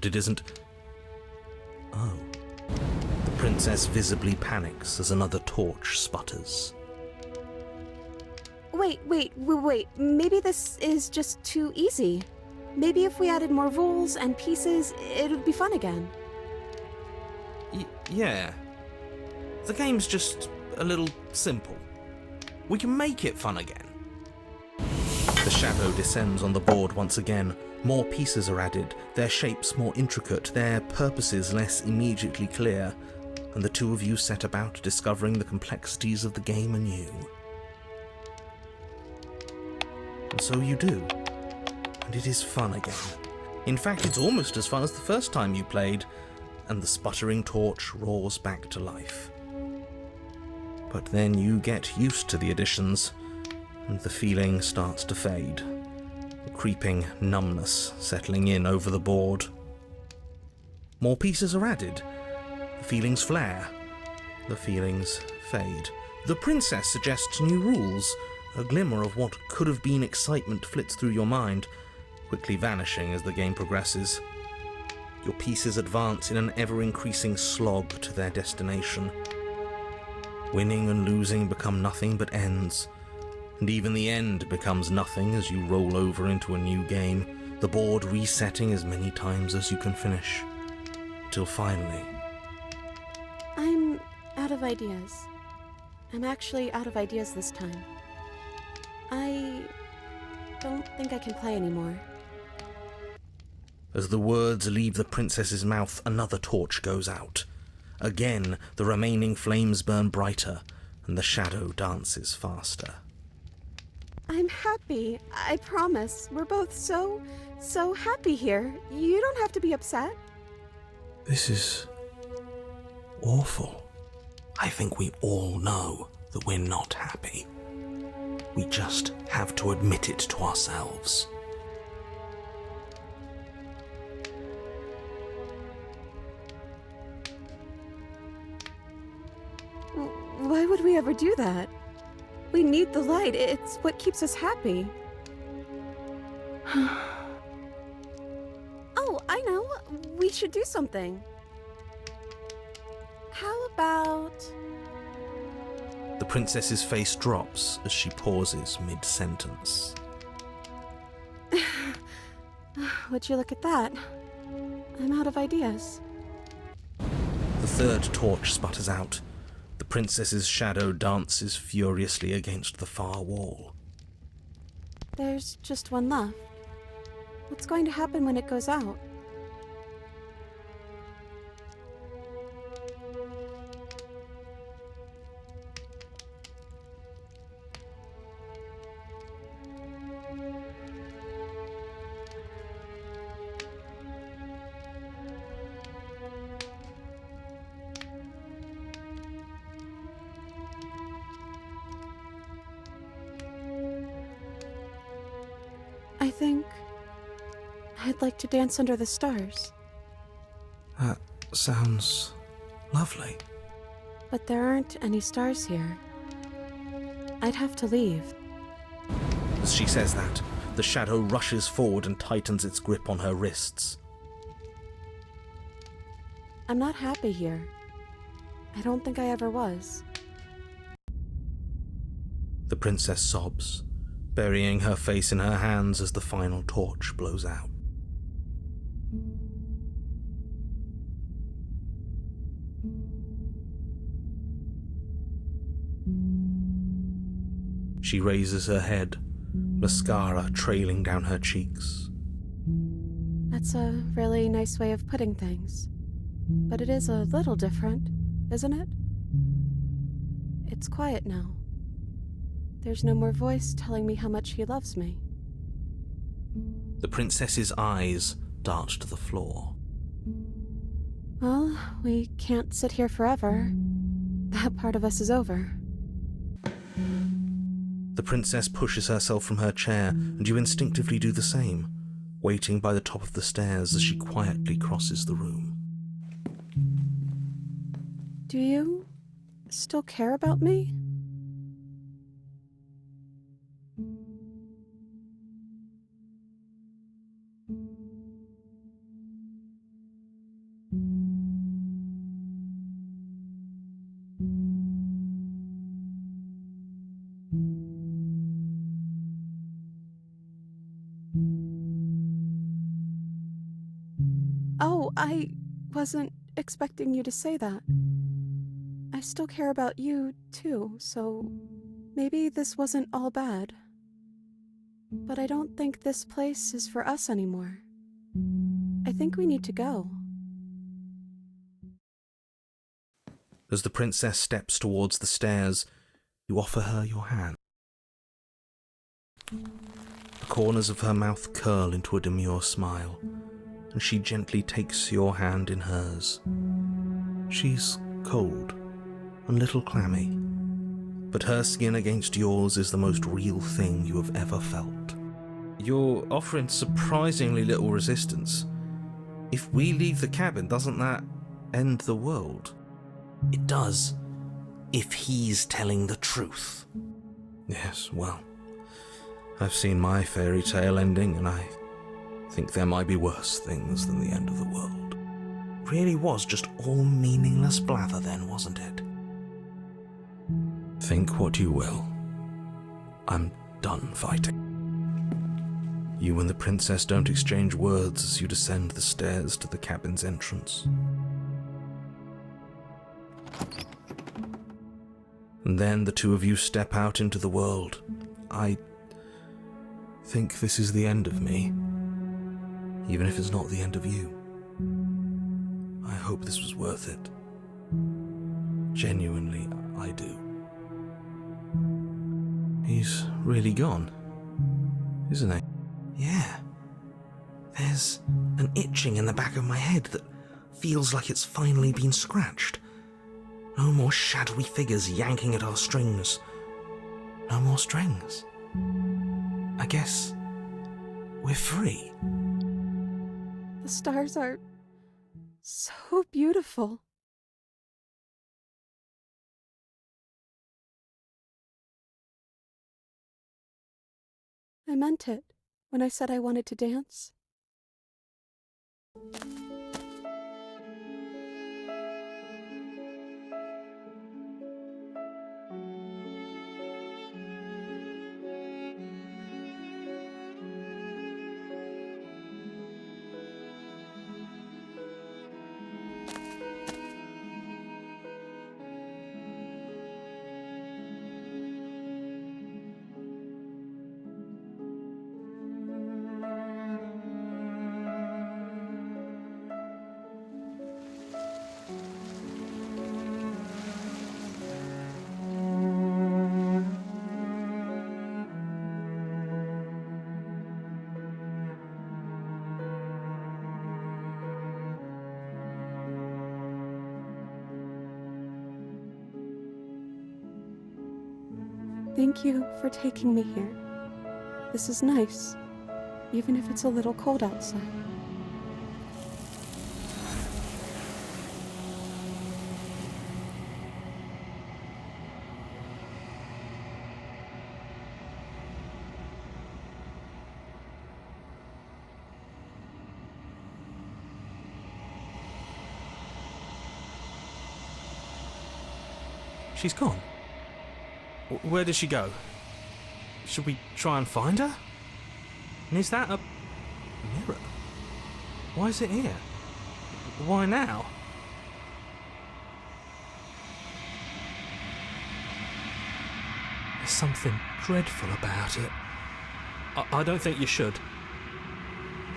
It isn't... Oh. The princess visibly panics as another torch sputters. Wait. Maybe this is just too easy. Maybe if we added more rules and pieces, it would be fun again. Yeah. The game's just a little simple. We can make it fun again. The shadow descends on the board once again. More pieces are added, their shapes more intricate, their purposes less immediately clear, and the two of you set about discovering the complexities of the game anew. And so you do. And it is fun again. In fact, it's almost as fun as the first time you played, and the sputtering torch roars back to life. But then you get used to the additions, and the feeling starts to fade. A creeping numbness settling in over the board. More pieces are added. The feelings flare. The feelings fade. The princess suggests new rules. A glimmer of what could have been excitement flits through your mind, quickly vanishing as the game progresses. Your pieces advance in an ever-increasing slog to their destination. Winning and losing become nothing but ends, and even the end becomes nothing as you roll over into a new game, the board resetting as many times as you can finish, till finally... I'm out of ideas. I'm actually out of ideas this time. I don't think I can play anymore. As the words leave the princess's mouth, another torch goes out. Again, the remaining flames burn brighter, and the shadow dances faster. I'm happy, I promise. We're both so happy here. You don't have to be upset. This is... awful. I think we all know that we're not happy. We just have to admit it to ourselves. Why would we ever do that? We need the light. It's what keeps us happy. Oh, I know. We should do something. How about... The princess's face drops as she pauses mid-sentence. Would you look at that? I'm out of ideas. The third torch sputters out. The princess's shadow dances furiously against the far wall. There's just one left. What's going to happen when it goes out? I think I'd like to dance under the stars. That sounds lovely. But there aren't any stars here. I'd have to leave. As she says that, the shadow rushes forward and tightens its grip on her wrists. I'm not happy here. I don't think I ever was. The princess sobs, burying her face in her hands as the final torch blows out. She raises her head, mascara trailing down her cheeks. That's a really nice way of putting things. But it is a little different, isn't it? It's quiet now. There's no more voice telling me how much he loves me. The princess's eyes dart to the floor. Well, we can't sit here forever. That part of us is over. The princess pushes herself from her chair, and you instinctively do the same, waiting by the top of the stairs as she quietly crosses the room. Do you still care about me? Oh, I wasn't expecting you to say that. I still care about you, too, so maybe this wasn't all bad. But I don't think this place is for us anymore. I think we need to go. As the princess steps towards the stairs, you offer her your hand. The corners of her mouth curl into a demure smile, and she gently takes your hand in hers. She's cold and a little clammy, but her skin against yours is the most real thing you have ever felt. You're offering surprisingly little resistance. If we leave the cabin, doesn't that end the world? It does, if he's telling the truth. Yes, well, I've seen my fairy tale ending, and I think there might be worse things than the end of the world. Really was just all meaningless blather then, wasn't it? Think what you will. I'm done fighting. You and the princess don't exchange words as you descend the stairs to the cabin's entrance. And then the two of you step out into the world. I think this is the end of me, even if it's not the end of you. I hope this was worth it. Genuinely, I do. He's really gone, isn't he? Yeah. There's an itching in the back of my head that feels like it's finally been scratched. No more shadowy figures yanking at our strings. No more strings. I guess we're free. The stars are so beautiful. I meant it when I said I wanted to dance. Thank you for taking me here. This is nice, even if it's a little cold outside. She's gone. Where did she go? Should we try and find her? And is that a mirror? Why is it here? Why now? There's something dreadful about it. I don't think you should.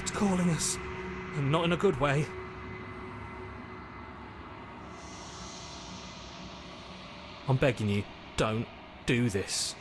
It's calling us, and not in a good way. I'm begging you, don't do this.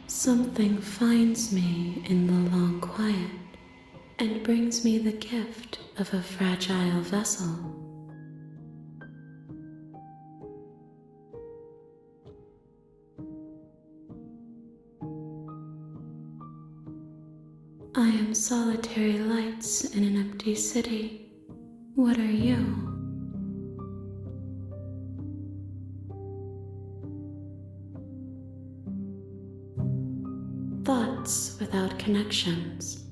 Something finds me in the long quiet and brings me the gift of a fragile vessel. am solitary lights in an empty city. What are you? Thoughts without connections,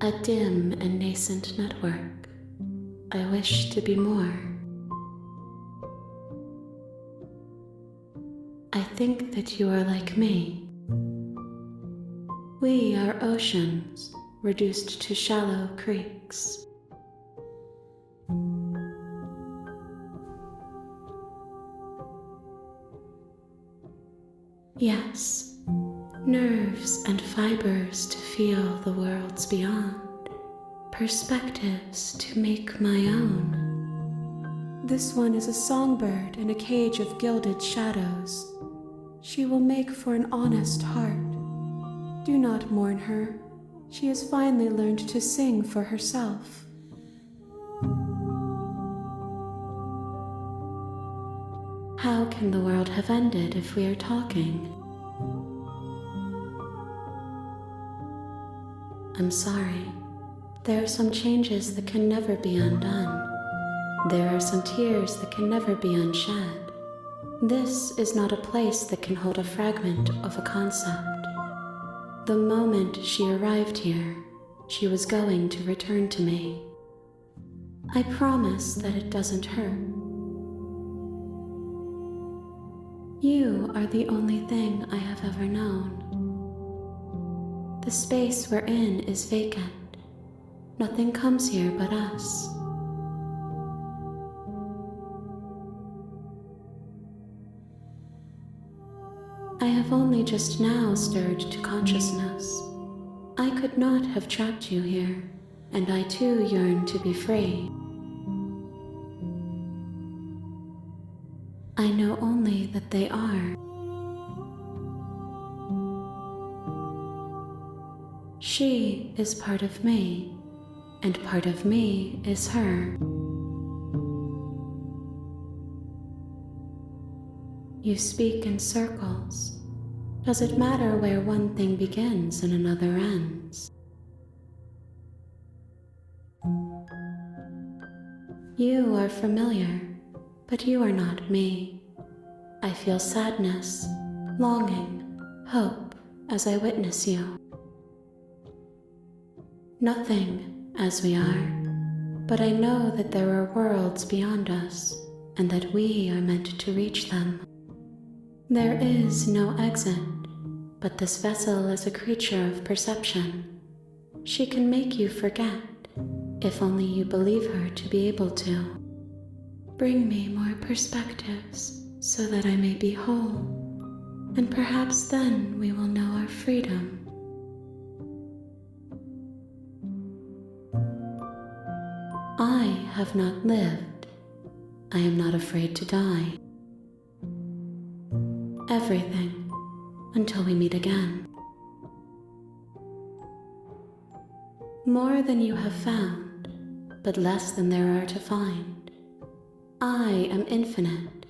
a dim and nascent network. I wish to be more. I think that you are like me. We are oceans reduced to shallow creeks. Yes, nerves and fibers to feel the worlds beyond, perspectives to make my own. This one is a songbird in a cage of gilded shadows. She will make for an honest heart. Do not mourn her. She has finally learned to sing for herself. How can the world have ended if we are talking? I'm sorry. There are some changes that can never be undone. There are some tears that can never be unshed. This is not a place that can hold a fragment of a concept. The moment she arrived here, she was going to return to me. I promise that it doesn't hurt. You are the only thing I have ever known. The space we're in is vacant. Nothing comes here but us. I have only just now stirred to consciousness. I could not have trapped you here, and I too yearn to be free. I know only that they are. She is part of me, and part of me is her. You speak in circles. Does it matter where one thing begins and another ends? You are familiar, but you are not me. I feel sadness, longing, hope as I witness you. Nothing as we are, but I know that there are worlds beyond us and that we are meant to reach them. There is no exit, but this vessel is a creature of perception. She can make you forget, if only you believe her to be able to. Bring me more perspectives so that I may be whole, and perhaps then we will know our freedom. I have not lived. I am not afraid to die. Everything, until we meet again. More than you have found, but less than there are to find. I am infinite.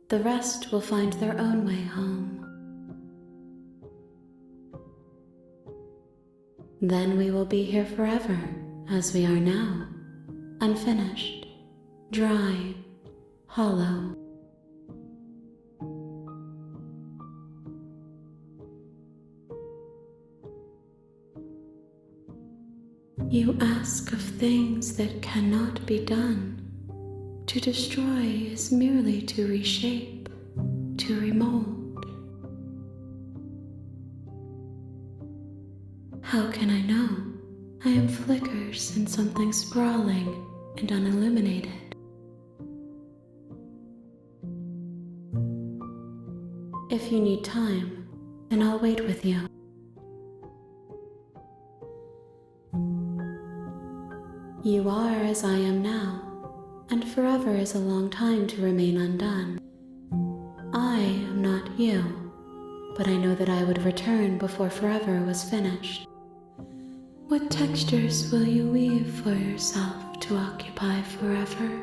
The rest will find their own way home. Then we will be here forever, as we are now, unfinished, dry, hollow. You ask of things that cannot be done. To destroy is merely to reshape, to remold. How can I know? I am flickers in something sprawling and unilluminated. If you need time, then I'll wait with you. You are as I am now, and forever is a long time to remain undone. I am not you, but I know that I would return before forever was finished. What textures will you weave for yourself to occupy forever?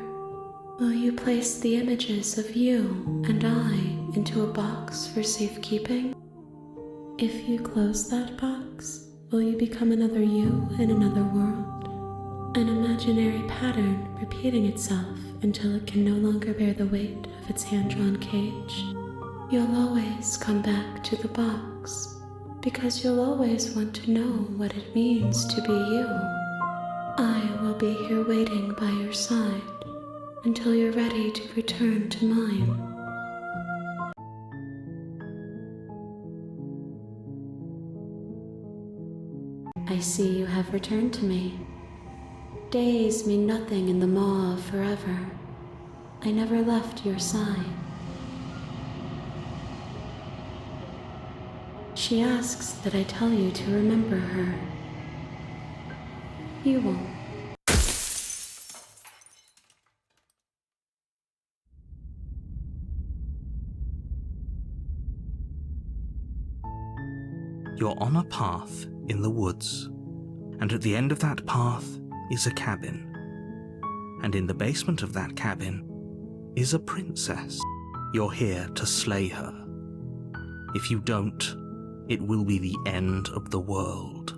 Will you place the images of you and I into a box for safekeeping? If you close that box, Will you become another you in another world? An imaginary pattern repeating itself until it can no longer bear the weight of its hand-drawn cage? You'll always come back to the box, because you'll always want to know what it means to be you. I will be here waiting by your side until you're ready to return to mine. I see you have returned to me. Days mean nothing in the maw of forever. I never left your side. She asks that I tell you to remember her. You won't. You're on a path in the woods, and at the end of that path is a cabin. And in the basement of that cabin is a princess. You're here to slay her. If you don't, it will be the end of the world.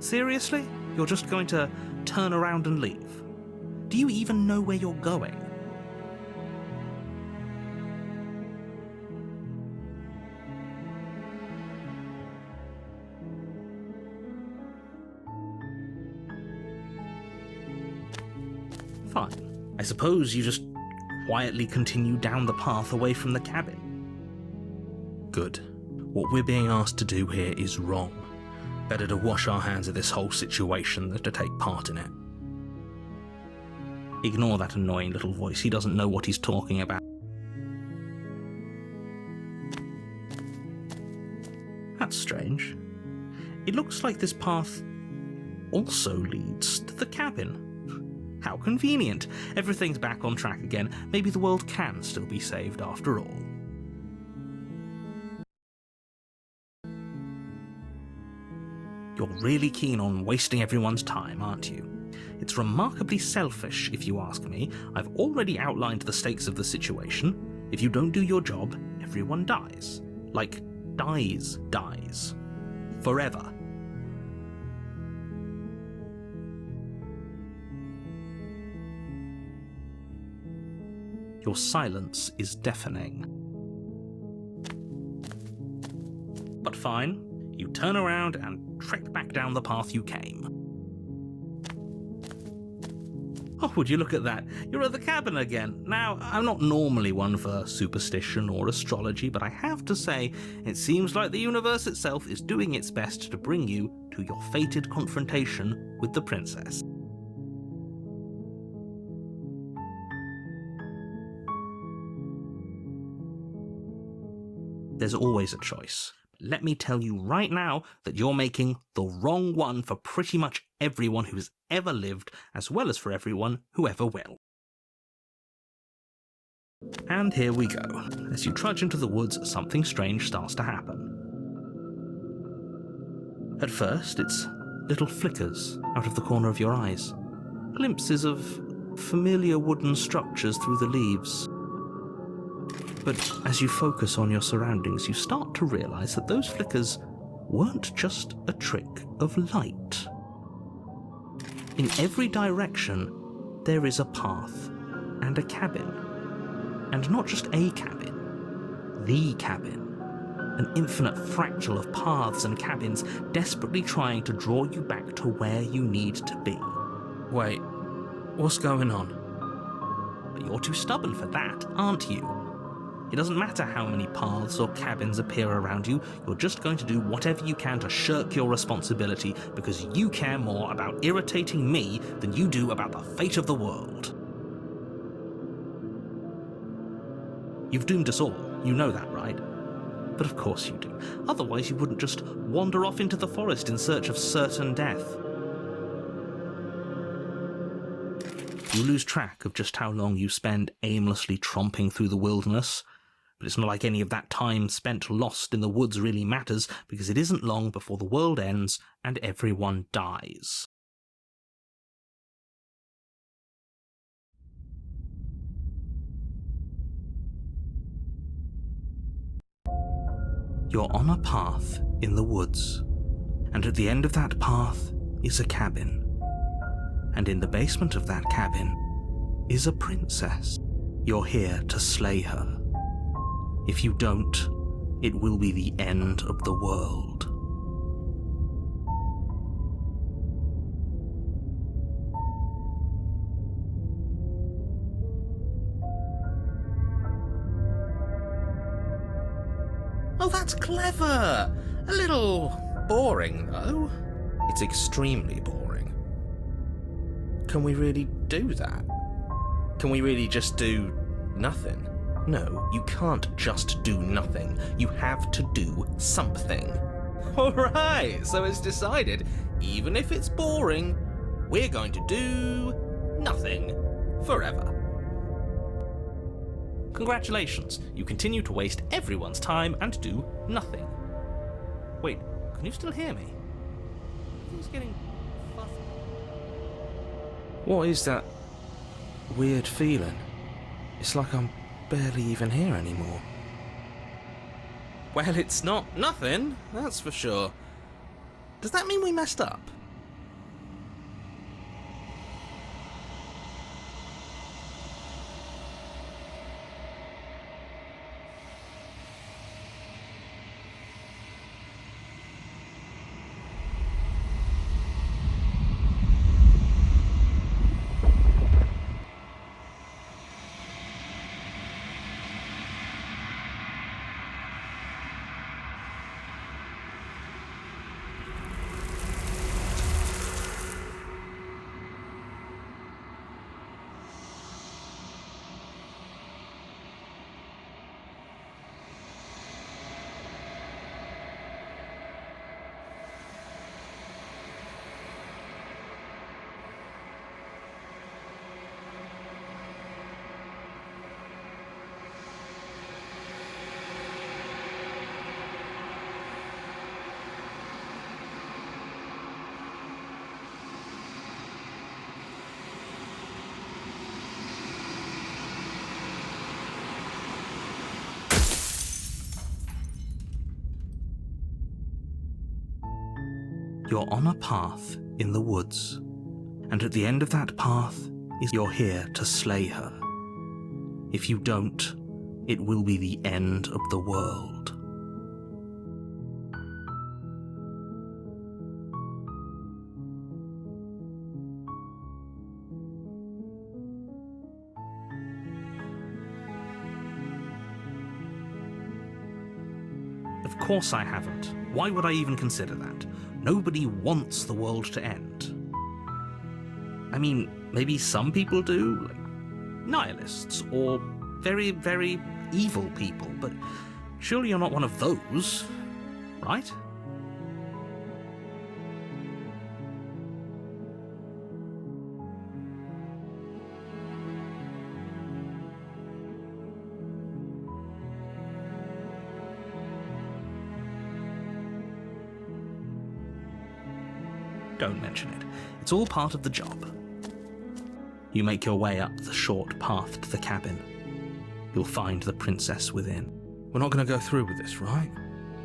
Seriously? You're just going to turn around and leave? Do you even know where you're going? Fine. I suppose you just quietly continue down the path away from the cabin. Good. What we're being asked to do here is wrong. Better to wash our hands of this whole situation than to take part in it. Ignore that annoying little voice. He doesn't know what he's talking about. That's strange. It looks like this path also leads to the cabin. How convenient. Everything's back on track again. Maybe the world can still be saved after all. You're really keen on wasting everyone's time, aren't you? It's remarkably selfish, if you ask me. I've already outlined the stakes of the situation. If you don't do your job, everyone dies. Like, dies. Forever. Your silence is deafening. But fine. You turn around and trek back down the path you came. Oh, would you look at that? You're at the cabin again. Now, I'm not normally one for superstition or astrology, but I have to say, it seems like the universe itself is doing its best to bring you to your fated confrontation with the princess. There's always a choice. Let me tell you right now that you're making the wrong one for pretty much everyone who has ever lived, as well as for everyone who ever will. And here we go. As you trudge into the woods, something strange starts to happen. At first, it's little flickers out of the corner of your eyes. Glimpses of familiar wooden structures through the leaves. But as you focus on your surroundings, you start to realize that those flickers weren't just a trick of light. In every direction, there is a path and a cabin. And not just a cabin, the cabin. An infinite fractal of paths and cabins desperately trying to draw you back to where you need to be. Wait, what's going on? But you're too stubborn for that, aren't you? It doesn't matter how many paths or cabins appear around you, you're just going to do whatever you can to shirk your responsibility because you care more about irritating me than you do about the fate of the world. You've doomed us all, you know that, right? But of course you do. Otherwise you wouldn't just wander off into the forest in search of certain death. You lose track of just how long you spend aimlessly tromping through the wilderness, but it's not like any of that time spent lost in the woods really matters, because it isn't long before the world ends and everyone dies. You're on a path in the woods, and at the end of that path is a cabin. And in the basement of that cabin is a princess. You're here to slay her. If you don't, it will be the end of the world. Oh, that's clever! A little boring, though. It's extremely boring. Can we really do that? Can we really just do nothing? No, you can't just do nothing. You have to do something. Alright, so it's decided. Even if it's boring, we're going to do nothing forever. Congratulations, you continue to waste everyone's time and do nothing. Wait, can you still hear me? Everything's getting fuzzy. What is that weird feeling? It's like I'm barely even here anymore. Well, it's not nothing, that's for sure. Does that mean we messed up? You're on a path in the woods, and at the end of that path is you're here to slay her. If you don't, it will be the end of the world. Of course I haven't. Why would I even consider that? Nobody wants the world to end. I mean, maybe some people do, like nihilists, or very, very evil people, but surely you're not one of those, right? Don't mention it. It's all part of the job. You make your way up the short path to the cabin. You'll find the princess within. We're not going to go through with this, right?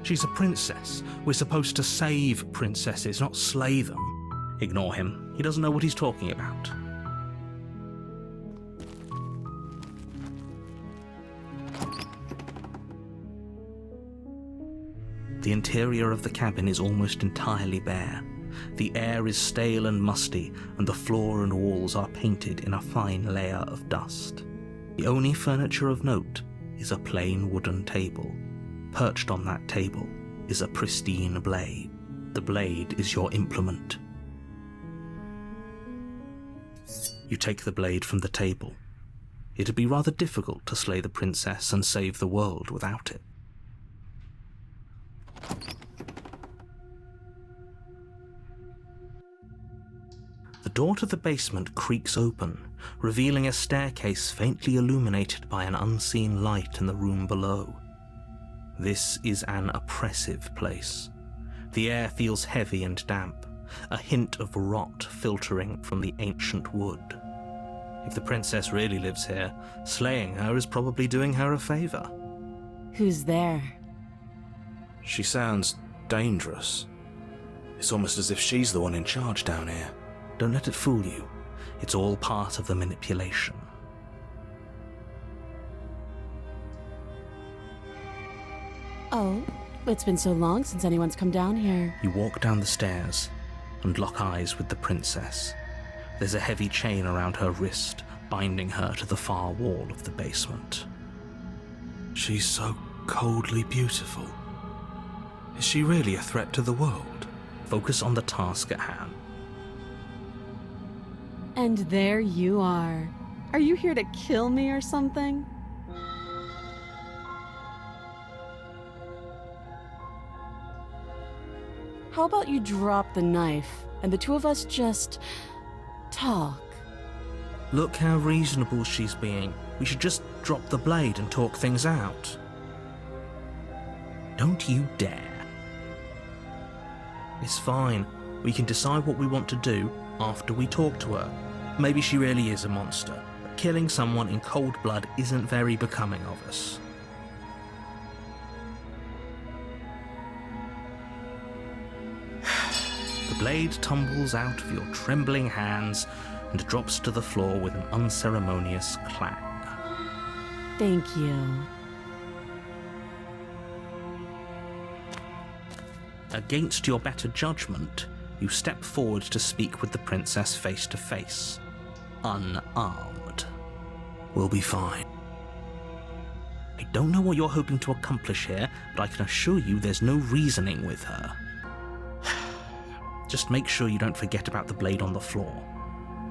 She's a princess. We're supposed to save princesses, not slay them. Ignore him. He doesn't know what he's talking about. The interior of the cabin is almost entirely bare. The air is stale and musty, and the floor and walls are painted in a fine layer of dust. The only furniture of note is a plain wooden table. Perched on that table is a pristine blade. The blade is your implement. You take the blade from the table. It'd be rather difficult to slay the princess and save the world without it. door to the basement creaks open, revealing a staircase faintly illuminated by an unseen light in the room below. This is an oppressive place. The air feels heavy and damp, a hint of rot filtering from the ancient wood. If the princess really lives here, slaying her is probably doing her a favor. Who's there? She sounds dangerous. It's almost as if she's the one in charge down here. Don't let it fool you. It's all part of the manipulation. Oh, it's been so long since anyone's come down here. You walk down the stairs and lock eyes with the princess. There's a heavy chain around her wrist, binding her to the far wall of the basement. She's so coldly beautiful. Is she really a threat to the world? Focus on the task at hand. And there you are. Are you here to kill me or something? How about you drop the knife and the two of us just talk? Look how reasonable she's being. We should just drop the blade and talk things out. Don't you dare. It's fine. We can decide what we want to do after we talk to her. Maybe she really is a monster, but killing someone in cold blood isn't very becoming of us. The blade tumbles out of your trembling hands and drops to the floor with an unceremonious clang. Thank you. Against your better judgment, you step forward to speak with the princess face to face, unarmed. We'll be fine. I don't know what you're hoping to accomplish here, but I can assure you there's no reasoning with her. Just make sure you don't forget about the blade on the floor.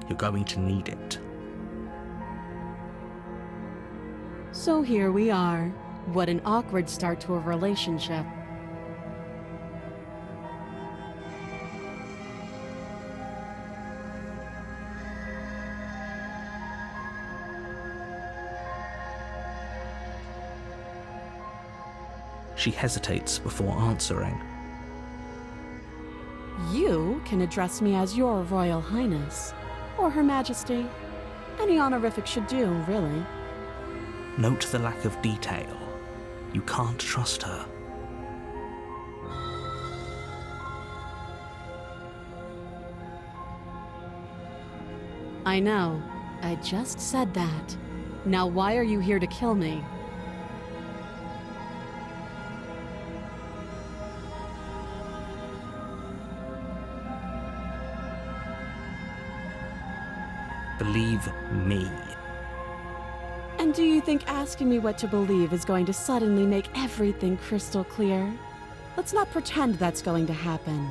You're going to need it. So here we are. What an awkward start to a relationship. She hesitates before answering. You can address me as Your Royal Highness, or Her Majesty. Any honorific should do, really. Note the lack of detail. You can't trust her. I know. I just said that. Now why are you here to kill me? Believe me. And do you think asking me what to believe is going to suddenly make everything crystal clear? Let's not pretend that's going to happen.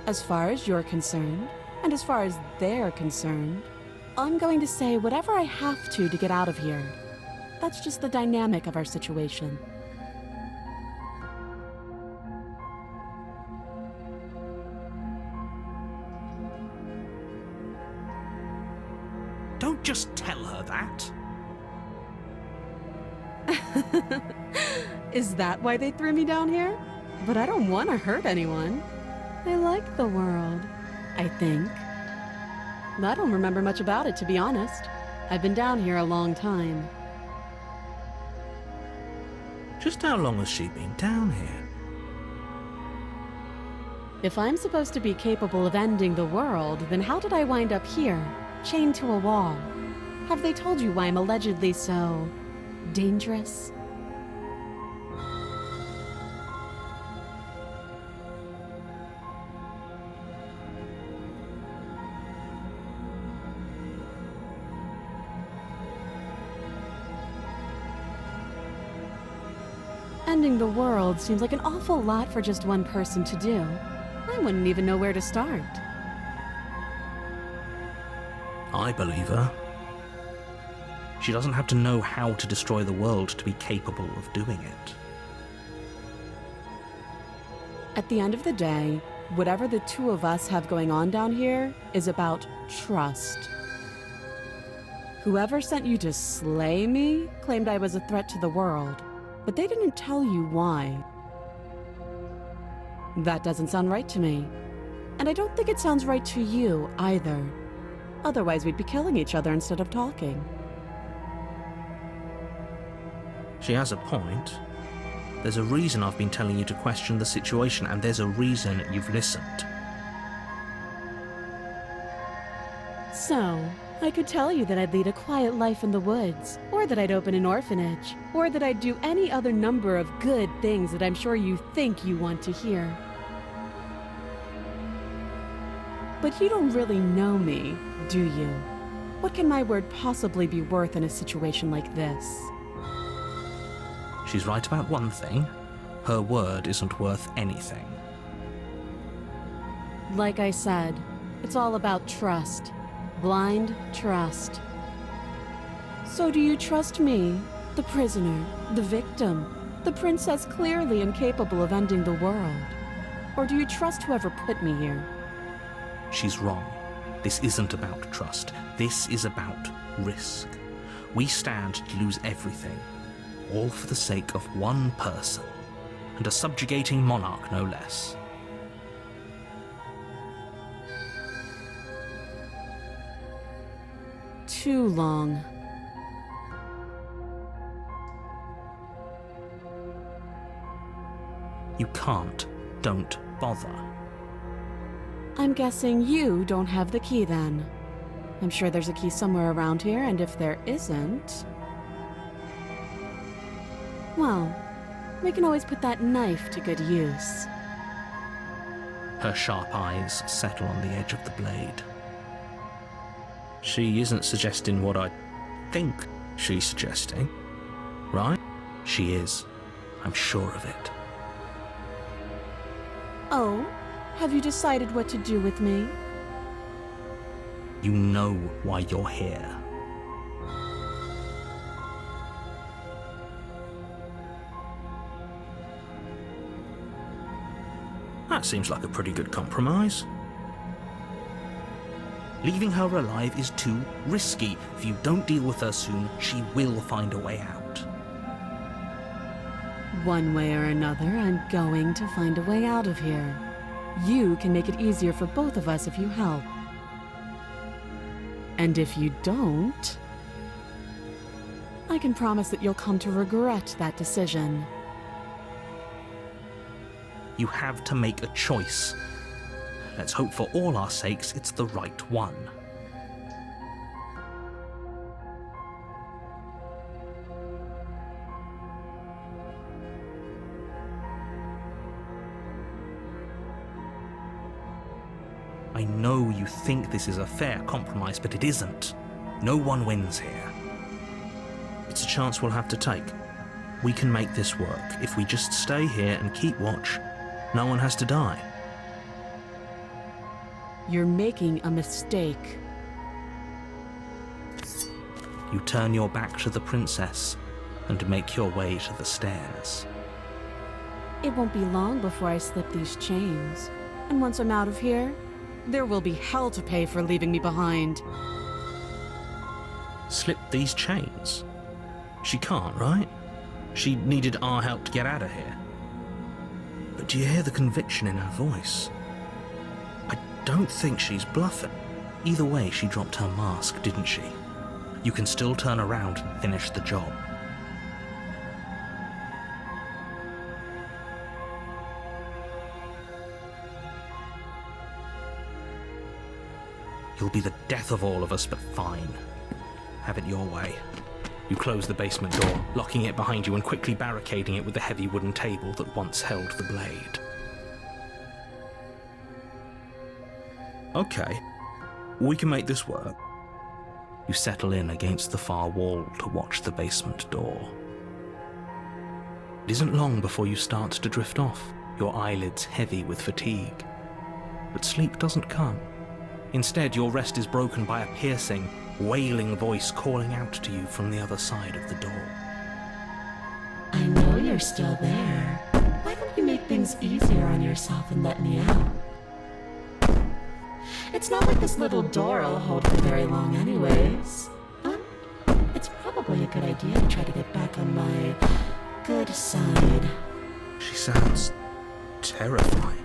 As far as you're concerned, and as far as they're concerned, I'm going to say whatever I have to get out of here. That's just the dynamic of our situation. Don't just tell her that. Is that why they threw me down here? But I don't want to hurt anyone. I like the world, I think. I don't remember much about it, to be honest. I've been down here a long time. Just how long has she been down here? If I'm supposed to be capable of ending the world, then how did I wind up here, chained to a wall? Have they told you why I'm allegedly so dangerous? Ending the world seems like an awful lot for just one person to do. I wouldn't even know where to start. I believe her. She doesn't have to know how to destroy the world to be capable of doing it. At the end of the day, Whatever the two of us have going on down here is about trust. Whoever sent you to slay me claimed I was a threat to the world, but they didn't tell you why. That doesn't sound right to me. And I don't think it sounds right to you either. Otherwise, we'd be killing each other instead of talking. She has a point. There's a reason I've been telling you to question the situation, and there's a reason you've listened. So, I could tell you that I'd lead a quiet life in the woods, or that I'd open an orphanage, or that I'd do any other number of good things that I'm sure you think you want to hear. But you don't really know me, do you? What can my word possibly be worth in a situation like this? She's right about one thing. Her word isn't worth anything. Like I said, it's all about trust. Blind trust. So do you trust me, the prisoner, the victim, the princess clearly incapable of ending the world? Or do you trust whoever put me here? She's wrong. This isn't about trust. This is about risk. We stand to lose everything, all for the sake of one person, and a subjugating monarch no less. Too long. You can't. Don't bother. I'm guessing you don't have the key then. I'm sure there's a key somewhere around here, and if there isn't... well, we can always put that knife to good use. Her sharp eyes settle on the edge of the blade. She isn't suggesting what I think she's suggesting, right? She is. I'm sure of it. Oh? Have you decided what to do with me? You know why you're here. That seems like a pretty good compromise. Leaving her alive is too risky. If you don't deal with her soon, she will find a way out. One way or another, I'm going to find a way out of here. You can make it easier for both of us if you help. And if you don't, I can promise that you'll come to regret that decision. You have to make a choice. Let's hope for all our sakes it's the right one. I know you think this is a fair compromise, but it isn't. No one wins here. It's a chance we'll have to take. We can make this work. If we just stay here and keep watch, no one has to die. You're making a mistake. You turn your back to the princess and make your way to the stairs. It won't be long before I slip these chains. And once I'm out of here, there will be hell to pay for leaving me behind. Slip these chains? She can't, right? She needed our help to get out of here. But do you hear the conviction in her voice? I don't think she's bluffing. Either way, she dropped her mask, didn't she? You can still turn around and finish the job. You'll be the death of all of us, but fine. Have it your way. You close the basement door, locking it behind you and quickly barricading it with the heavy wooden table that once held the blade. Okay, we can make this work. You settle in against the far wall to watch the basement door. It isn't long before you start to drift off, your eyelids heavy with fatigue. But sleep doesn't come. Instead, your rest is broken by a piercing, wailing voice calling out to you from the other side of the door. I know you're still there. Why don't you make things easier on yourself and let me out? It's not like this little door will hold for very long anyways. It's probably a good idea to try to get back on my good side. She sounds terrifying.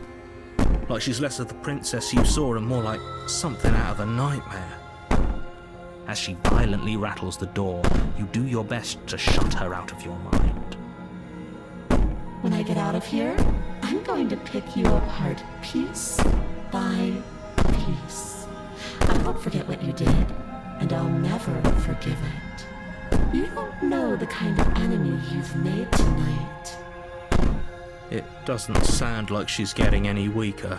Like she's less of the princess you saw and more like something out of a nightmare. As she violently rattles the door, you do your best to shut her out of your mind. When I get out of here, I'm going to pick you apart piece by piece. I won't forget what you did, and I'll never forgive it. You don't know the kind of enemy you've made tonight. It doesn't sound like she's getting any weaker.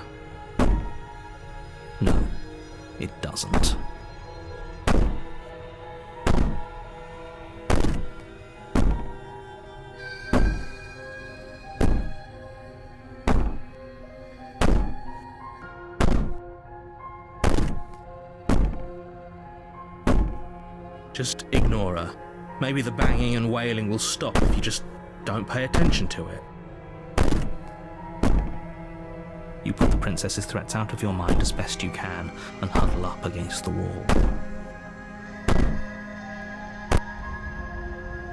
No, it doesn't. Just ignore her. Maybe the banging and wailing will stop if you just don't pay attention to it. You put the princess's threats out of your mind as best you can and huddle up against the wall.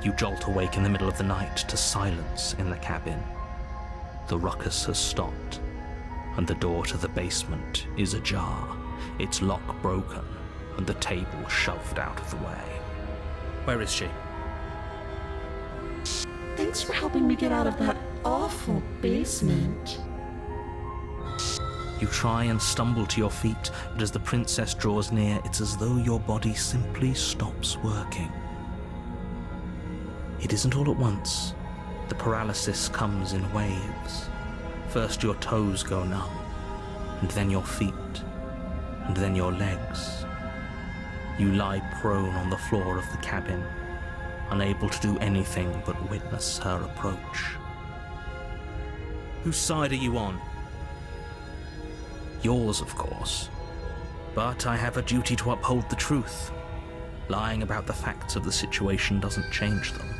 You jolt awake in the middle of the night to silence in the cabin. The ruckus has stopped, and the door to the basement is ajar, its lock broken, and the table shoved out of the way. Where is she? Thanks for helping me get out of that awful basement. You try and stumble to your feet, but as the princess draws near, it's as though your body simply stops working. It isn't all at once. The paralysis comes in waves. First your toes go numb, and then your feet, and then your legs. You lie prone on the floor of the cabin, unable to do anything but witness her approach. Whose side are you on? Yours, of course. But I have a duty to uphold the truth. Lying about the facts of the situation doesn't change them.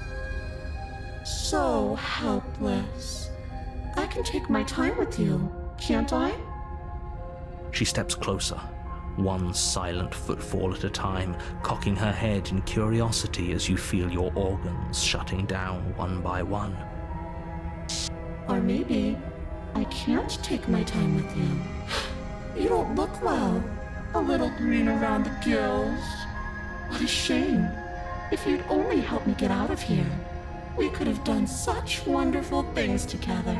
So helpless. I can take my time with you, can't I? She steps closer, one silent footfall at a time, cocking her head in curiosity as you feel your organs shutting down one by one. Or maybe I can't take my time with you. You don't look well. A little green around the gills. What a shame. If you'd only helped me get out of here, we could have done such wonderful things together.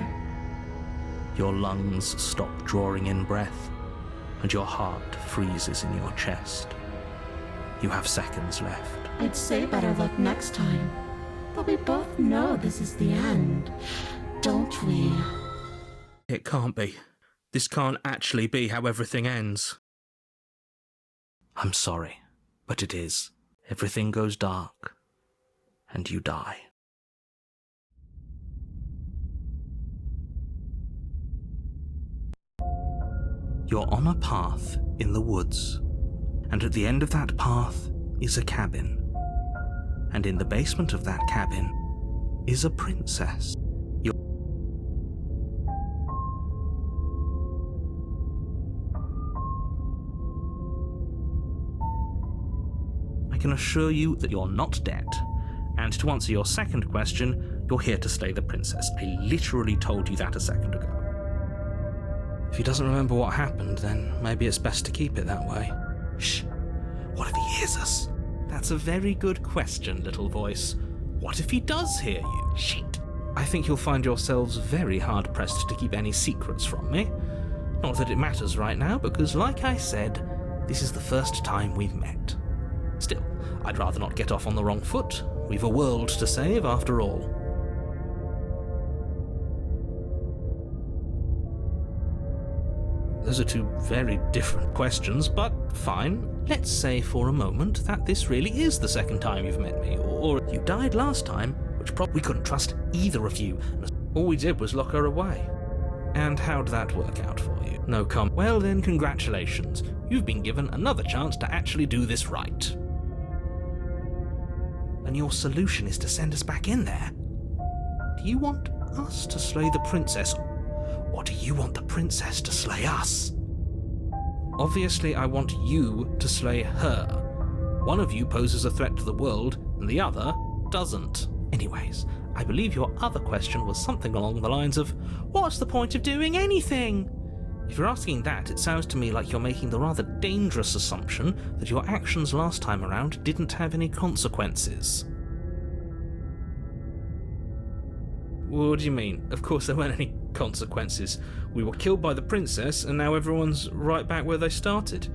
Your lungs stop drawing in breath, and your heart freezes in your chest. You have seconds left. I'd say better luck next time. But we both know this is the end, don't we? It can't be. This can't actually be how everything ends. I'm sorry, but it is. Everything goes dark, and you die. You're on a path in the woods, and at the end of that path is a cabin. And in the basement of that cabin is a princess. I can assure you that you're not dead. And to answer your second question, you're here to slay the princess. I literally told you that a second ago. If he doesn't remember what happened, then maybe it's best to keep it that way. Shh. What if he hears us? That's a very good question, little voice. What if he does hear you? Shit. I think you'll find yourselves very hard-pressed to keep any secrets from me. Not that it matters right now, because like I said, this is the first time we've met. Still, I'd rather not get off on the wrong foot. We've a world to save, after all. Those are two very different questions, but fine. Let's say for a moment that this really is the second time you've met me, or you died last time, which we couldn't trust either of you, and all we did was lock her away. And how'd that work out for you? No comment. Well then, congratulations. You've been given another chance to actually do this right. And your solution is to send us back in there? Do you want us to slay the princess? Or do you want the princess to slay us? Obviously, I want you to slay her. One of you poses a threat to the world, and the other doesn't. Anyways, I believe your other question was something along the lines of, what's the point of doing anything? If you're asking that, it sounds to me like you're making the rather dangerous assumption that your actions last time around didn't have any consequences. What do you mean? Of course there weren't any consequences. We were killed by the princess, and now everyone's right back where they started.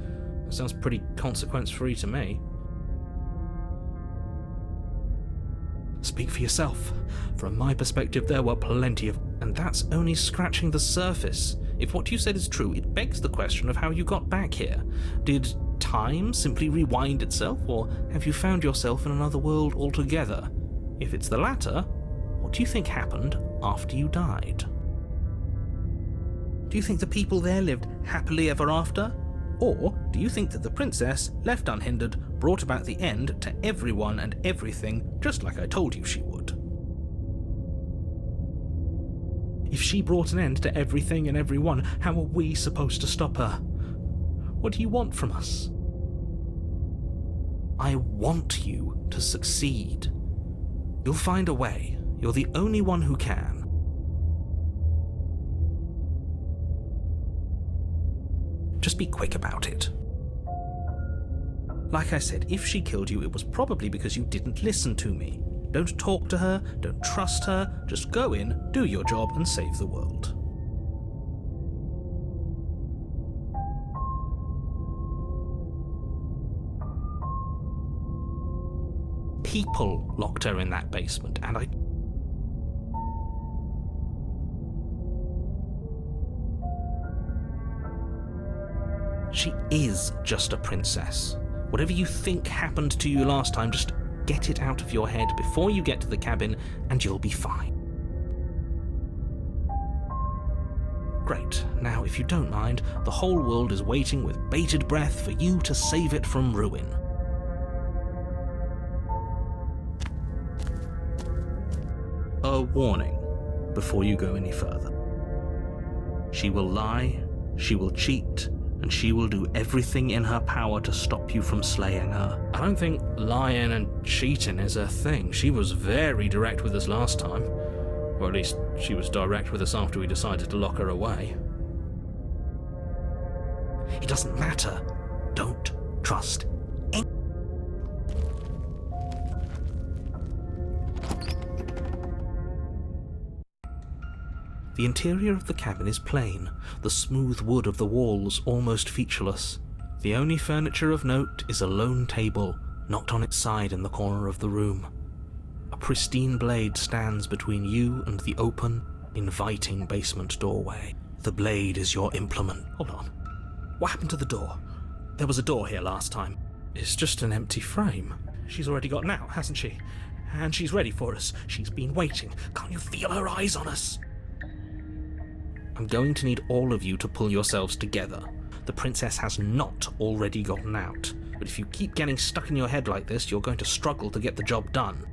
That sounds pretty consequence-free to me. Speak for yourself. From my perspective, there were plenty of... And that's only scratching the surface. If what you said is true, it begs the question of how you got back here. Did time simply rewind itself, or have you found yourself in another world altogether? If it's the latter, what do you think happened after you died? Do you think the people there lived happily ever after? Or do you think that the princess, left unhindered, brought about the end to everyone and everything, just like I told you she would? If she brought an end to everything and everyone, how are we supposed to stop her? What do you want from us? I want you to succeed. You'll find a way. You're the only one who can. Just be quick about it. Like I said, if she killed you, it was probably because you didn't listen to me. Don't talk to her, don't trust her, just go in, do your job, and save the world. People locked her in that basement, and I... She is just a princess. Whatever you think happened to you last time, just get it out of your head before you get to the cabin, and you'll be fine. Great. Now, if you don't mind, the whole world is waiting with bated breath for you to save it from ruin. A warning before you go any further. She will lie, she will cheat, and she will do everything in her power to stop you from slaying her. I don't think lying and cheating is her thing. She was very direct with us last time. Or at least, she was direct with us after we decided to lock her away. It doesn't matter. Don't trust any... The interior of the cabin is plain, the smooth wood of the walls almost featureless. The only furniture of note is a lone table, knocked on its side in the corner of the room. A pristine blade stands between you and the open, inviting basement doorway. The blade is your implement. Hold on. What happened to the door? There was a door here last time. It's just an empty frame. She's already got out, hasn't she? And she's ready for us. She's been waiting. Can't you feel her eyes on us? I'm going to need all of you to pull yourselves together. The princess has not already gotten out, but if you keep getting stuck in your head like this, you're going to struggle to get the job done.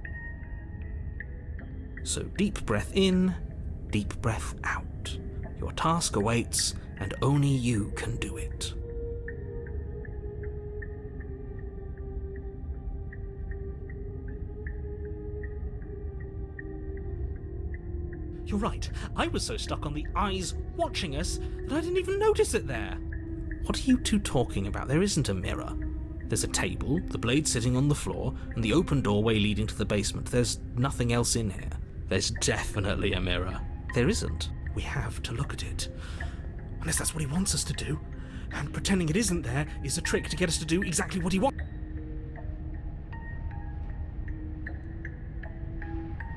So deep breath in, deep breath out. Your task awaits, and only you can do it. You're right, I was so stuck on the eyes watching us that I didn't even notice it there. What are you two talking about? There isn't a mirror. There's a table, the blade sitting on the floor, and the open doorway leading to the basement. There's nothing else in here. There's definitely a mirror. There isn't. We have to look at it. Unless that's what he wants us to do. And pretending it isn't there is a trick to get us to do exactly what he wants.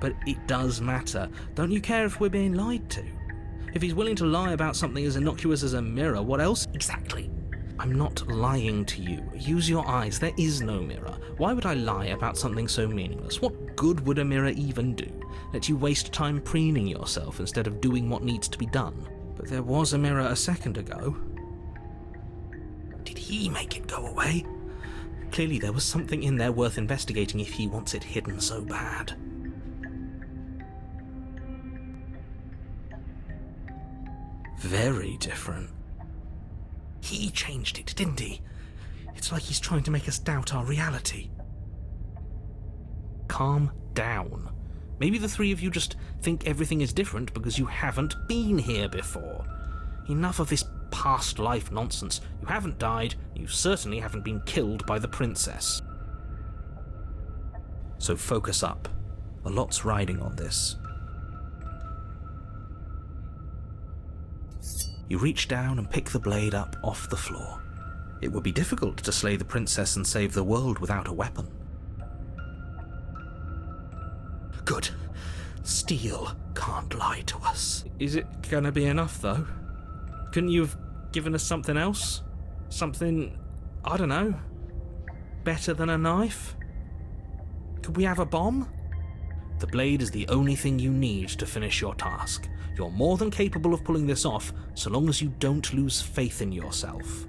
But it does matter. Don't you care if we're being lied to? If he's willing to lie about something as innocuous as a mirror, what else exactly? I'm not lying to you. Use your eyes. There is no mirror. Why would I lie about something so meaningless? What good would a mirror even do? Let you waste time preening yourself instead of doing what needs to be done. But there was a mirror a second ago. Did he make it go away? Clearly there was something in there worth investigating if he wants it hidden so bad. Very different. He changed it, didn't he? It's like he's trying to make us doubt our reality. Calm down. Maybe the three of you just think everything is different because you haven't been here before. Enough of this past life nonsense. You haven't died, you certainly haven't been killed by the princess. So focus up. A lot's riding on this. You reach down and pick the blade up off the floor. It would be difficult to slay the princess and save the world without a weapon. Good. Steel can't lie to us. Is it gonna be enough, though? Couldn't you have given us something else? Something, I don't know, better than a knife? Could we have a bomb? The blade is the only thing you need to finish your task. You're more than capable of pulling this off, so long as you don't lose faith in yourself.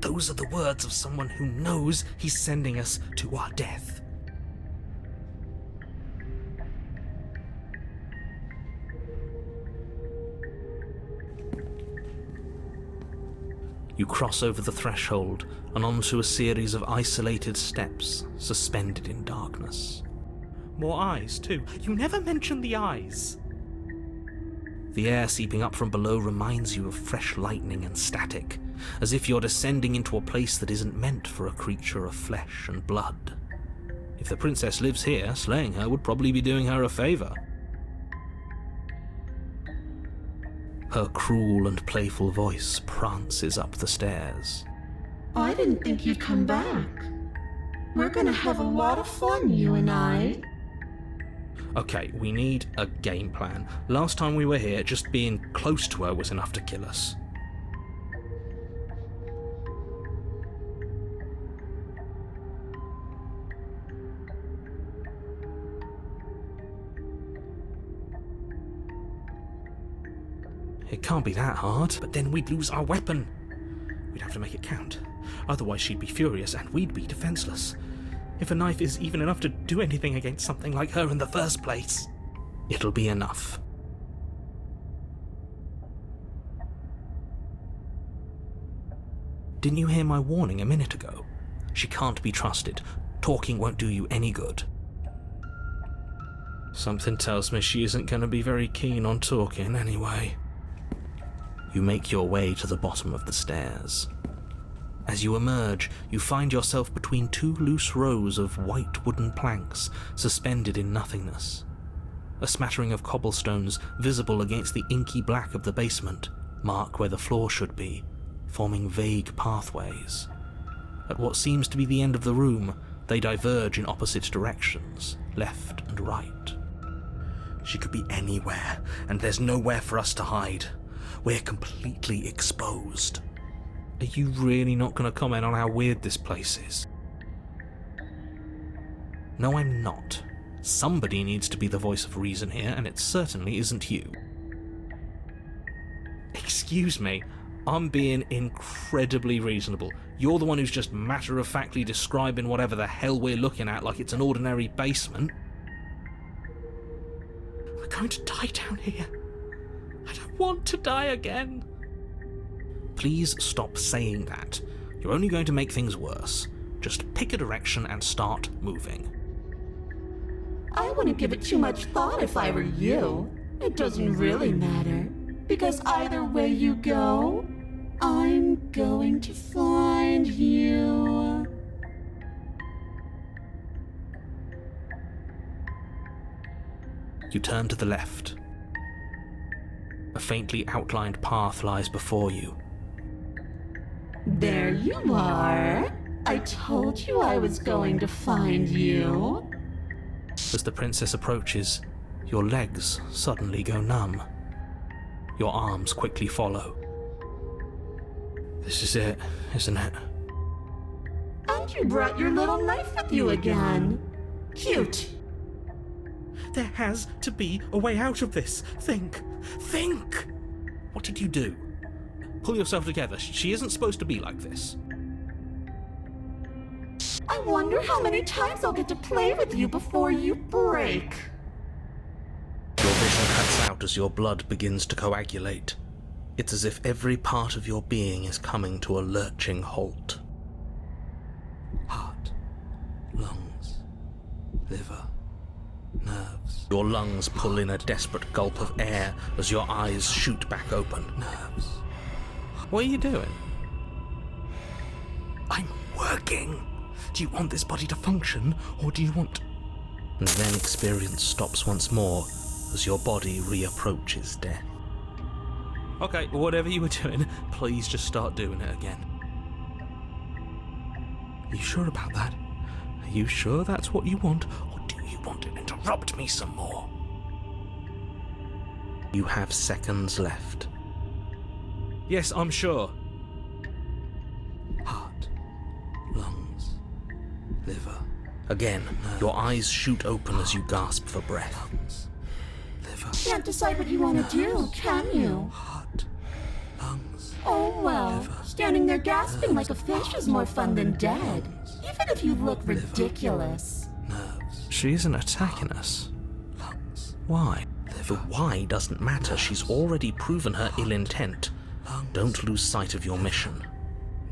Those are the words of someone who knows he's sending us to our death. You cross over the threshold and onto a series of isolated steps suspended in darkness. More eyes, too. You never mention the eyes. The air seeping up from below reminds you of fresh lightning and static, as if you're descending into a place that isn't meant for a creature of flesh and blood. If the princess lives here, slaying her would probably be doing her a favor. Her cruel and playful voice prances up the stairs. I didn't think you'd come back. We're gonna have a lot of fun, you and I. Okay, we need a game plan. Last time we were here, just being close to her was enough to kill us. It can't be that hard, but then we'd lose our weapon. We'd have to make it count. Otherwise she'd be furious and we'd be defenseless. If a knife is even enough to do anything against something like her in the first place, it'll be enough. Didn't you hear my warning a minute ago? She can't be trusted. Talking won't do you any good. Something tells me she isn't going to be very keen on talking anyway. You make your way to the bottom of the stairs. As you emerge, you find yourself between two loose rows of white wooden planks suspended in nothingness. A smattering of cobblestones visible against the inky black of the basement mark where the floor should be, forming vague pathways. At what seems to be the end of the room, they diverge in opposite directions, left and right. She could be anywhere, and there's nowhere for us to hide. We're completely exposed. Are you really not going to comment on how weird this place is? No, I'm not. Somebody needs to be the voice of reason here, and it certainly isn't you. Excuse me, I'm being incredibly reasonable. You're the one who's just matter-of-factly describing whatever the hell we're looking at like it's an ordinary basement. We're going to die down here. I don't want to die again. Please stop saying that. You're only going to make things worse. Just pick a direction and start moving. I wouldn't give it too much thought if I were you. It doesn't really matter, because either way you go, I'm going to find you. You turn to the left. A faintly outlined path lies before you. There you are. I told you I was going to find you. As the princess approaches, your legs suddenly go numb. Your arms quickly follow. This is it, isn't it? And you brought your little knife with you again. Cute. There has to be a way out of this. Think! What did you do? Pull yourself together. She isn't supposed to be like this. I wonder how many times I'll get to play with you before you break. Your vision cuts out as your blood begins to coagulate. It's as if every part of your being is coming to a lurching halt. Heart, lungs, liver, nerves. Your lungs pull in a desperate gulp of air as your eyes shoot back open. Nerves. What are you doing? I'm working. Do you want this body to function, or do you want... And then experience stops once more as your body reapproaches death. Okay, whatever you were doing, please just start doing it again. Are you sure about that? Are you sure that's what you want? Or do you want to interrupt me some more? You have seconds left. Yes, I'm sure. Heart, lungs, liver. Again, your eyes shoot open as you gasp for breath. Lungs, liver. Can't decide what you want to do, can you? Heart, lungs. Oh well, standing there gasping like a fish is more fun than dead. Even if you look ridiculous. Nerves. She isn't attacking us. Lungs. Why? The why doesn't matter. She's already proven her ill intent. Don't lose sight of your mission.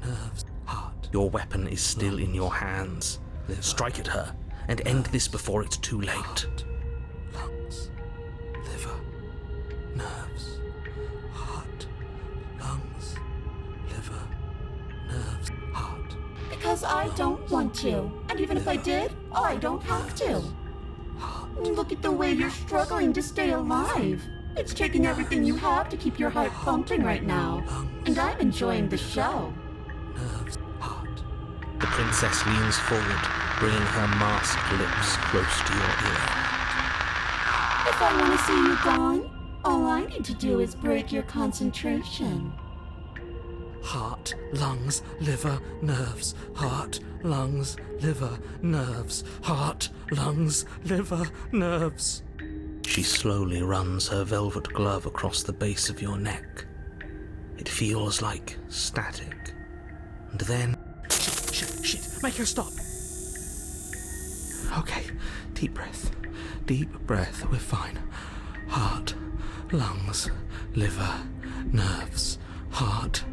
Nerves. Heart. Your weapon is still in your hands. Strike at her and end this before it's too late. Heart, lungs, liver, nerves. Heart, lungs, liver, nerves. Heart. Because I don't want to. And even if I did, I don't have to. Look at the way you're struggling to stay alive. It's taking everything you have to keep your heart pumping right now. And I'm enjoying the show. Nerves. Heart. The princess leans forward, bringing her masked lips close to your ear. If I want to see you gone, all I need to do is break your concentration. Heart, lungs, liver, nerves. Heart, lungs, liver, nerves. Heart, lungs, liver, nerves. She slowly runs her velvet glove across the base of your neck. It feels like static. And then... Shit, make her stop. Okay, deep breath, we're fine. Heart, lungs, liver, nerves. Heart.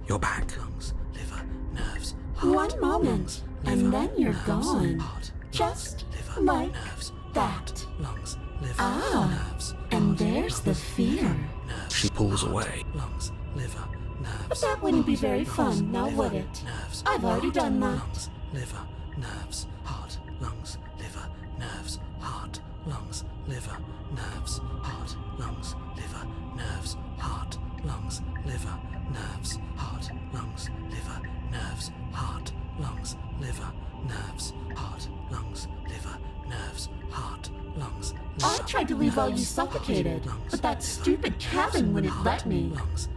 You're back. Lungs, liver, nerves. Heart, One moment, and then you're gone. Heart, Just liver, like nerves. that. Lungs, liver, Ah, nerves. and there's the fear. Nerves. She pulls away. Lungs, liver, nerves. But that wouldn't be very fun, now would it? Nerves. I've already done that. Lungs, liver, nerves. Heart, lungs, liver, nerves. Heart, lungs, liver, nerves. Heart, lungs, liver, nerves. Heart, lungs, liver, nerves. Heart, lungs, liver, nerves. Heart, lungs, liver, nerves. Heart, lungs, liver, nerves. Heart, lungs. I tried to leave while you suffocated, but that stupid cabin wouldn't let me.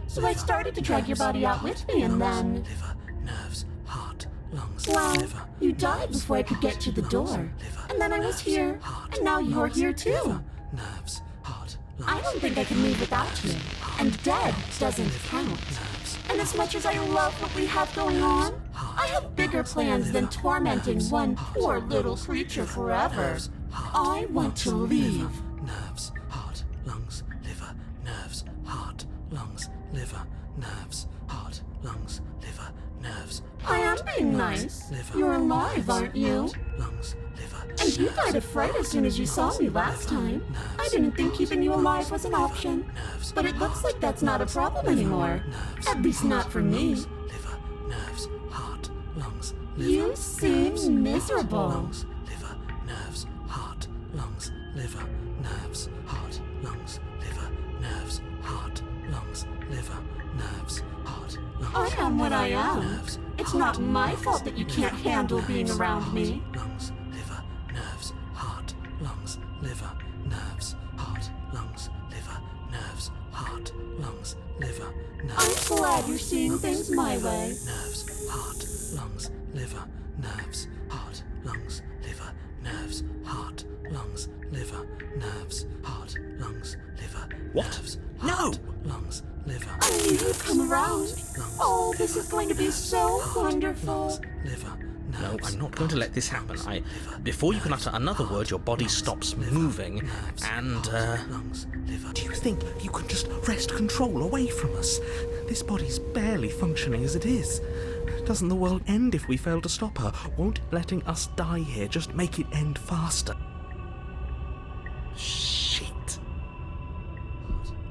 So I started to drag your body out with me, and then... Liver, nerves, heart, lungs, Well, liver. you died before I could get to the door. And then I was here, and now you're here too. Nerves, heart, I don't think I can leave without you. And dead doesn't count. And as much as I love what we have going on, I have bigger plans than tormenting one poor little creature forever. I want to leave. nerves, heart, lungs, liver, nerves, heart, lungs, liver, nerves, heart, lungs, liver, nerves. I am being nice. You're alive, aren't you? Lungs, liver. And you died of fright as soon as you saw me last time. I didn't think keeping you alive was an option. But it looks like that's not a problem anymore. At least not for me. Liver, nerves, heart, lungs, liver. You seem miserable. Lungs, liver, nerves, heart, lungs, liver, nerves, heart, lungs, liver, nerves, heart, lungs, liver, nerves, heart, lungs. I am what I am. It's not my fault that you can't handle being around me. Lungs, liver, nerves, heart, lungs, liver, nerves, heart, lungs, liver, nerves, heart, lungs, liver, nerves. I'm glad you're seeing things my way. Nerves, heart, lungs, liver, nerves, heart, lungs, liver, nerves, heart, lungs, liver, nerves, heart, lungs, liver, What? nerves, No! heart, lungs, liver. I knew you'd come around. Oh, this is going to be so wonderful. Liver, No, I'm not going to let this happen. Before you can utter another word, your body stops moving, and, Do you think you can just wrest control away from us? This body's barely functioning as it is. Doesn't the world end if we fail to stop her? Won't letting us die here just make it end faster? Shit.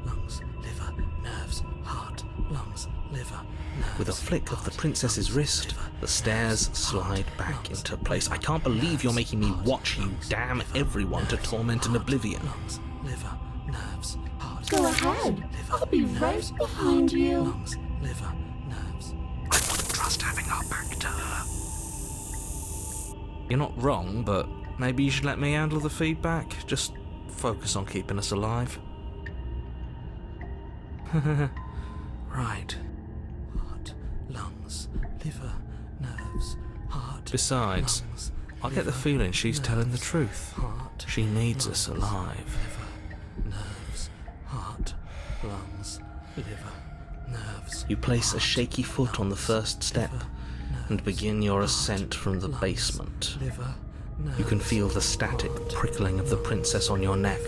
Lungs, liver, nerves, heart, lungs, liver, nerves. with a flick of the princess's wrist, the stairs slide back into place. I can't believe you're making me watch you damn everyone to torment and oblivion. Lungs, liver, nerves, heart. Go ahead. I'll be right behind you. Lungs, liver, nerves. I wouldn't trust having our back to her. You're not wrong, but maybe you should let me handle the feedback. Just focus on keeping us alive. Right. Heart, lungs, liver, nerves, heart. Besides, lungs, I get the liver, feeling she's telling the nerves, truth. Heart, She needs us lungs, alive. Liver, nerves, heart, lungs, liver, nerves. You place a shaky foot on the first step and begin your ascent from the basement. Liver, nerves, You can feel the static prickling of the princess on your neck,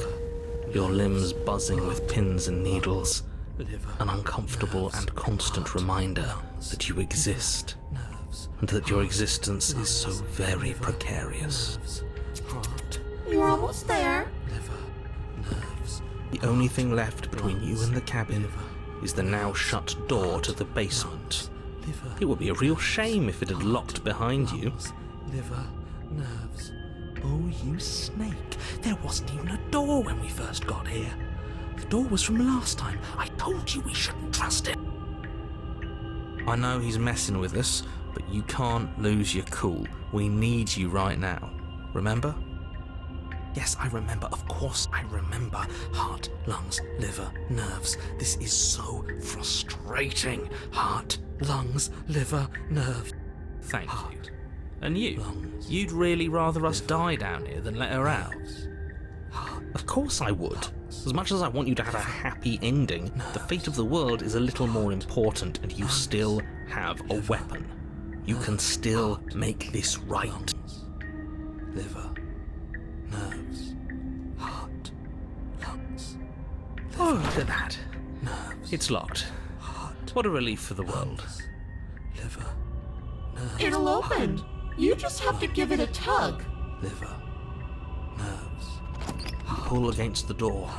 your limbs buzzing with pins and needles, liver, an uncomfortable and constant reminder that you exist, nerves, and that your existence is so very precarious. nerves, heart, You're almost there. liver, nerves. The only thing left between you and the cabin is the now shut door to the basement. Liver, It would be a real shame if it had locked behind you. lungs, liver, nerves. Oh, you snake. There wasn't even a door when we first got here. The door was from last time. I told you we shouldn't trust it. I know he's messing with us, but you can't lose your cool. We need you right now. Remember? Yes, I remember. Of course I remember. Heart, lungs, liver, nerves. This is so frustrating. Heart, lungs, liver, nerves. Thank you. And you? You'd really rather us die down here than let her out? Of course I would. As much as I want you to have a happy ending, the fate of the world is a little more important, and you still have a weapon. You can still make this right. Liver, nerves, heart, lungs, Oh, look at that. nerves, It's locked. heart, What a relief for the world. liver, nerves, It'll open. You just have to give it a tug. liver, nerves, Pull against the door.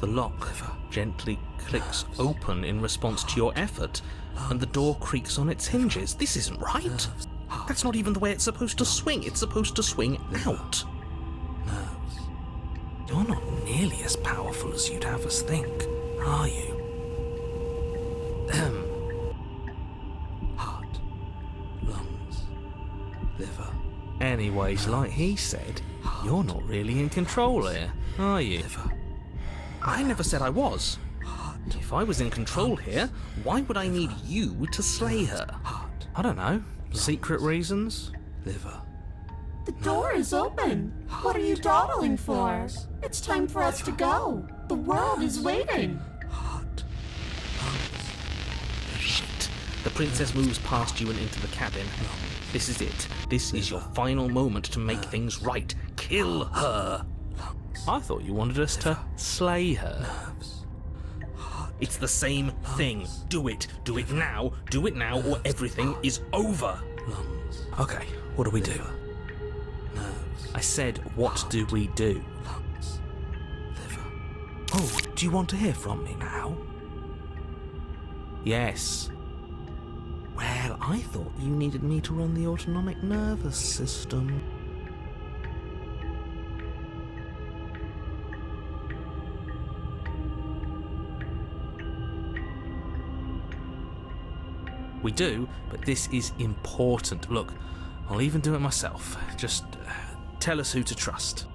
The lock gently clicks open in response to your effort, and the door creaks on its hinges. This isn't right. That's not even the way it's supposed to swing. It's supposed to swing out. nerves. You're not nearly as powerful as you'd have us think, are you? Heart, lungs, liver, Anyways, like he said, you're not really in control here, are you? liver, I never said I was. If I was in control here, why would I need you to slay her? heart, I don't know. Secret reasons? liver. The door is open. What are you dawdling for? It's time for us to go. The world is waiting. Heart, Shit. The princess moves past you and into the cabin. This is it. This is your final moment to make things right. Kill her. I thought you wanted us to slay her. It's the same thing. Do it. Do it now. Do it now, or everything is over. lungs, Okay, what do we do? nerves, I said, what do we do? lungs, liver. Oh, do you want to hear from me now? Yes. Well, I thought you needed me to run the autonomic nervous system. We do, but this is important. Look, I'll even do it myself. Just tell us who to trust.